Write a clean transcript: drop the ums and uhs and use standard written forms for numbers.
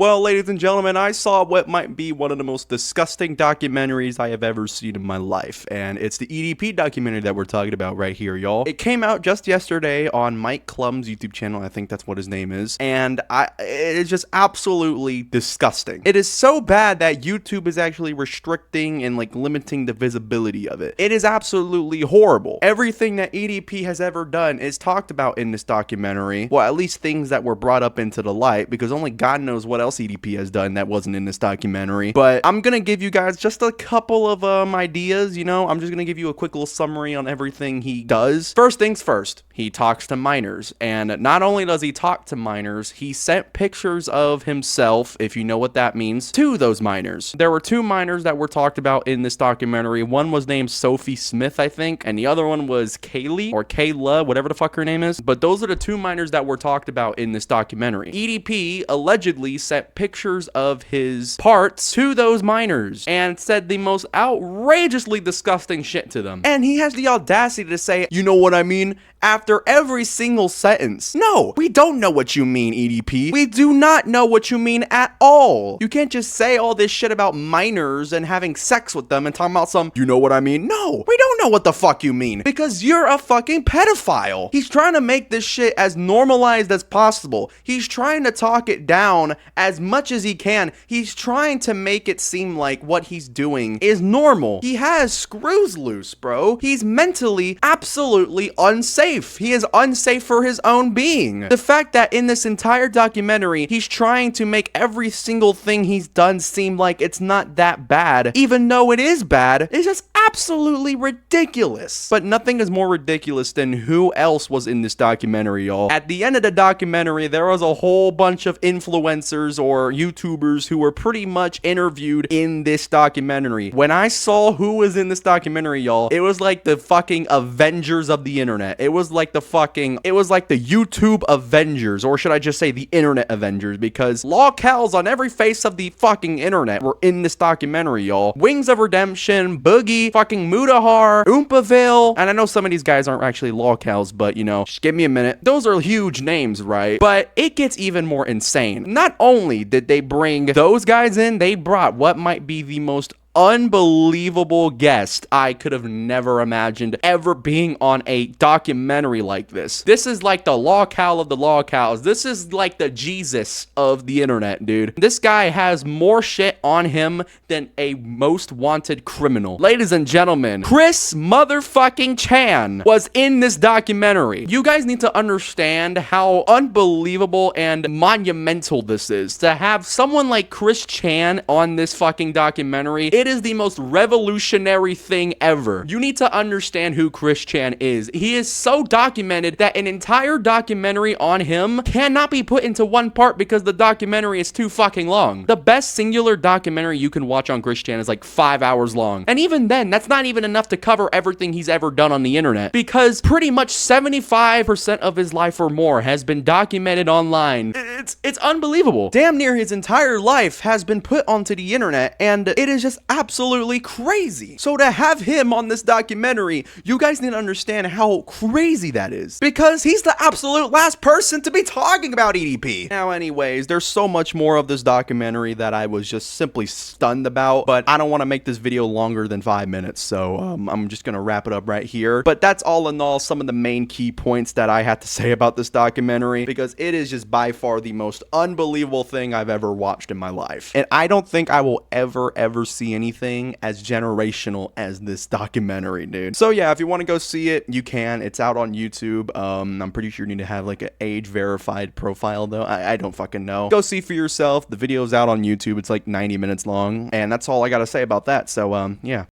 Well, ladies and gentlemen, I saw what might be one of the most disgusting documentaries I have ever seen in my life, and it's the EDP documentary that we're talking about right here, y'all. It came out just yesterday on Mike Clum's YouTube channel. I think that's what his name is, and it is just absolutely disgusting. It is so bad that YouTube is actually restricting and limiting the visibility of it. It is absolutely horrible. Everything that EDP has ever done is talked about in this documentary. Well, at least things that were brought up into the light, because only God knows what else EDP has done that wasn't in this documentary. But I'm gonna give you guys just a couple of ideas. I'm just gonna give you a quick little summary on everything he does. First things first, he talks to minors, and not only does he talk to minors, he sent pictures of himself, if you know what that means, to those minors. There were two minors that were talked about in this documentary. One was named Sophie Smith, I think, and the other one was Kaylee or Kayla, whatever the fuck her name is. But those are the two minors that were talked about in this documentary. EDP allegedly sent pictures of his parts to those minors and said the most outrageously disgusting shit to them. And he has the audacity to say, you know what I mean? After every single sentence. No, we don't know what you mean, EDP. We do not know what you mean at all. You can't just say all this shit about minors and having sex with them and talking about some, you know what I mean? No, we don't know what the fuck you mean, because you're a fucking pedophile. He's trying to make this shit as normalized as possible. He's trying to talk it down as much as he can. He's trying to make it seem like what he's doing is normal. He has screws loose, bro. He's mentally absolutely unsafe. He is unsafe for his own being. The fact that in this entire documentary, he's trying to make every single thing he's done seem like it's not that bad, even though it is bad, is just absolutely ridiculous. But nothing is more ridiculous than who else was in this documentary, y'all. At the end of the documentary, there was a whole bunch of influencers or YouTubers who were pretty much interviewed in this documentary. When I saw who was in this documentary, y'all, it was like the fucking Avengers of the internet. It was like the YouTube Avengers, or should I just say the internet Avengers, because lolcows on every face of the fucking internet were in this documentary, y'all. Wings of Redemption, Boogie, fucking Mudahar, Oompaville, and I know some of these guys aren't actually lolcows, but just give me a minute. Those are huge names, right? But it gets even more insane. Not only did they bring those guys in, they brought what might be the most unbelievable guest I could have never imagined ever being on a documentary like this. This is like the lolcow of the lolcows. This is like the Jesus of the internet, dude. This guy has more shit on him than a most wanted criminal. Ladies and gentlemen, Chris motherfucking Chan was in this documentary. You guys need to understand how unbelievable and monumental this is. To have someone like Chris Chan on this fucking documentary, it is the most revolutionary thing ever. You need to understand who Chris Chan is. He is so documented that an entire documentary on him cannot be put into one part because the documentary is too fucking long. The best singular documentary you can watch on Chris Chan is like 5 hours long. And even then, that's not even enough to cover everything he's ever done on the internet, because pretty much 75% of his life or more has been documented online. It's unbelievable. Damn near his entire life has been put onto the internet, and it is just absolutely crazy. So to have him on this documentary, you guys need to understand how crazy that is, because he's the absolute last person to be talking about EDP. Now, anyways, there's so much more of this documentary that I was just simply stunned about, but I don't want to make this video longer than 5 minutes, so I'm just gonna wrap it up right here. But that's all in all some of the main key points that I had to say about this documentary, because it is just by far the most unbelievable thing I've ever watched in my life. And I don't think I will ever see anything as generational as this documentary, dude. So yeah, if you want to go see it, you can. It's out on YouTube. I'm pretty sure you need to have like an age verified profile though. I don't fucking know. Go see for yourself. The video's out on YouTube. It's like 90 minutes long, and that's all I gotta say about that. So yeah.